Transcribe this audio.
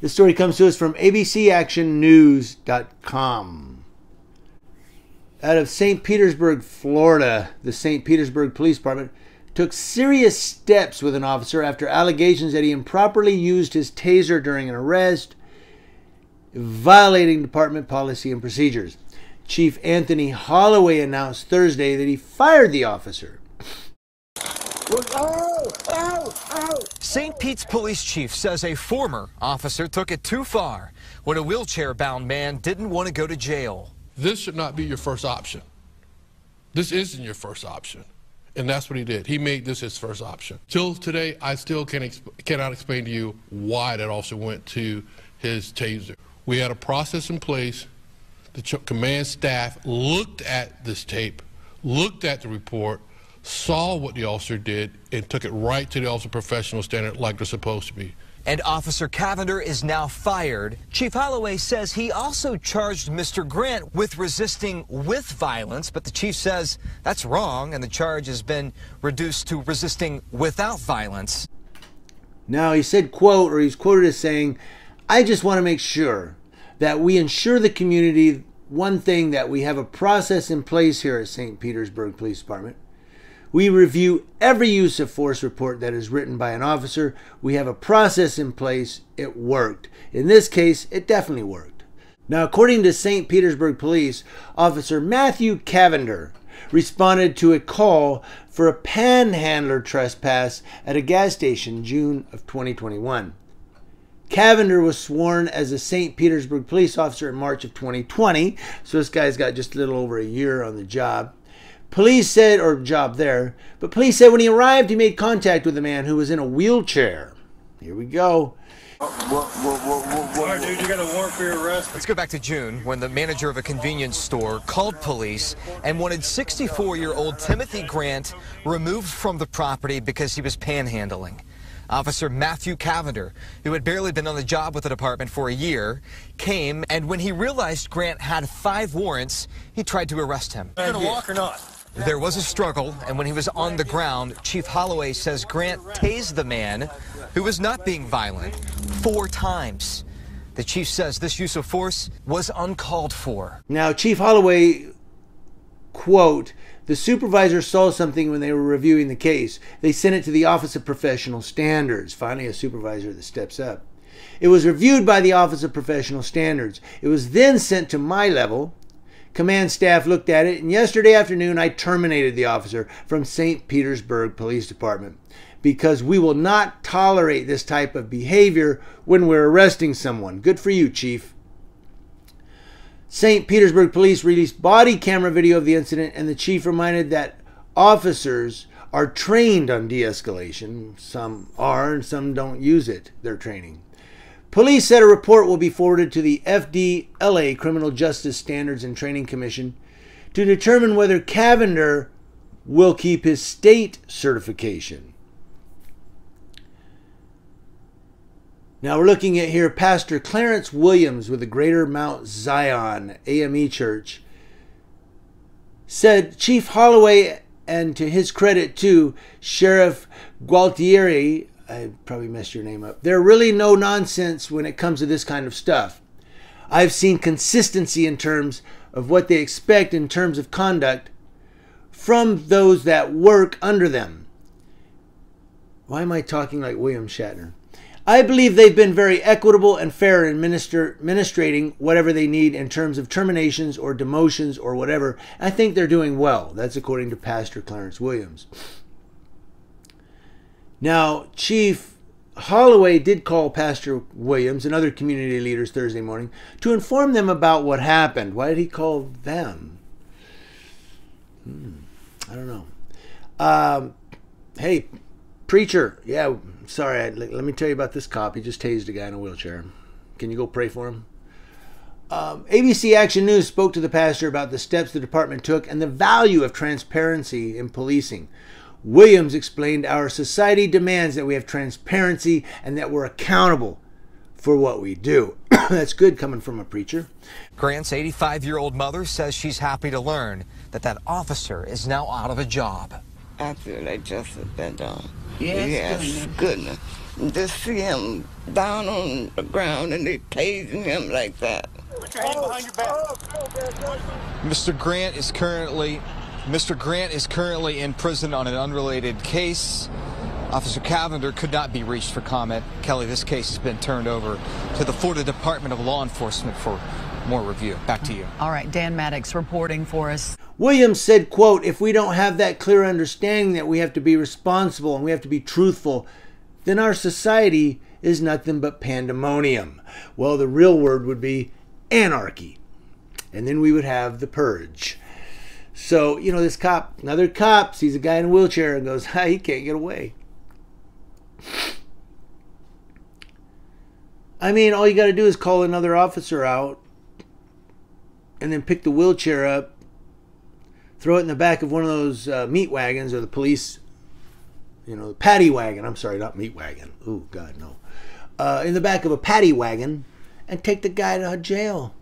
This story comes to us from abcactionnews.com. Out of St. Petersburg, Florida, the St. Petersburg Police Department took serious steps with an officer after allegations that he improperly used his taser during an arrest, violating department policy and procedures. Chief Anthony Holloway announced Thursday that he fired the officer. St. Pete's police chief says a former officer took it too far when a wheelchair-bound man didn't want to go to jail. This should not be your first option. This isn't your first option. And that's what he did. He made this his first option. Till today, I still cannot explain to you why that officer went to his taser. We had a process in place. The command staff looked at this tape, looked at the report, saw what the officer did, and took it right to the officer professional standard like they're supposed to be. And Officer Cavender is now fired. Chief Holloway says he also charged Mr. Grant with resisting with violence, but the chief says that's wrong, and the charge has been reduced to resisting without violence. Now, he said, quote, or he's quoted as saying, "I just want to make sure that we ensure the community one thing, that we have a process in place here at St. Petersburg Police Department. We review every use of force report that is written by an officer. We have a process in place. It worked. In this case, it definitely worked." Now, according to St. Petersburg Police, Officer Matthew Cavender responded to a call for a panhandler trespass at a gas station June of 2021. Cavender was sworn as a St. Petersburg police officer in March of 2020, so this guy's got just a little over a year on the job. Police said, or job there, but police said when he arrived, he made contact with a man who was in a wheelchair. Here we go. All right, dude, you got a warrant for your arrest. Let's go back to June when the manager of a convenience store called police and wanted 64-year-old Timothy Grant removed from the property because he was panhandling. Officer Matthew Cavender, who had barely been on the job with the department for a year, came, and when he realized Grant had 5 warrants, he tried to arrest him. You gonna walk or not? There was a struggle, and when he was on the ground, Chief Holloway says Grant tased the man, who was not being violent, 4 times. The chief says this use of force was uncalled for. Now, Chief Holloway, quote, "The supervisor saw something when they were reviewing the case. They sent it to the Office of Professional Standards." Finally, a supervisor that steps up. "It was reviewed by the Office of Professional Standards. It was then sent to my level. Command staff looked at it, and yesterday afternoon I terminated the officer from St. Petersburg Police Department because we will not tolerate this type of behavior when we're arresting someone." Good for you, Chief. St. Petersburg Police released body camera video of the incident, and the chief reminded that officers are trained on de-escalation. Some are, and some don't use it, their training. Police said a report will be forwarded to the FDLA, Criminal Justice Standards and Training Commission, to determine whether Cavender will keep his state certification. Now we're looking at here Pastor Clarence Williams with the Greater Mount Zion AME Church said Chief Holloway, and to his credit too, Sheriff Gualtieri, I probably messed your name up, they're really no nonsense when it comes to this kind of stuff. I've seen consistency in terms of what they expect in terms of conduct from those that work under them. Why am I talking like William Shatner? I believe they've been very equitable and fair in administrating whatever they need in terms of terminations or demotions or whatever. I think they're doing well. That's according to Pastor Clarence Williams. Now, Chief Holloway did call Pastor Williams and other community leaders Thursday morning to inform them about what happened. Why did he call them? I don't know. Hey, preacher, yeah, sorry, let me tell you about this cop. He just tased a guy in a wheelchair. Can you go pray for him? ABC Action News spoke to the pastor about the steps the department took and the value of transparency in policing. Williams explained, "Our society demands that we have transparency and that we're accountable for what we do." That's good coming from a preacher. Grant's 85-year-old mother says she's happy to learn that that officer is now out of a job. I feel like justice been done. Yes, goodness. Just see him down on the ground and they tasing him like that. Put your hand behind your back. Mr. Grant is currently in prison on an unrelated case. Officer Cavender could not be reached for comment. Kelly, this case has been turned over to the Florida Department of Law Enforcement for more review. Back to you. All right, Dan Maddox reporting for us. Williams said, quote, if we don't have that clear understanding that we have to be responsible and we have to be truthful, then our society is nothing but pandemonium. Well, the real word would be anarchy. And then we would have the purge. So, you know, this cop, another cop, sees a guy in a wheelchair and goes, he can't get away. I mean, all you got to do is call another officer out and then pick the wheelchair up, throw it in the back of one of those meat wagons or the police, you know, paddy wagon. I'm sorry, not meat wagon. Oh, God, no. In the back of a paddy wagon and take the guy to jail.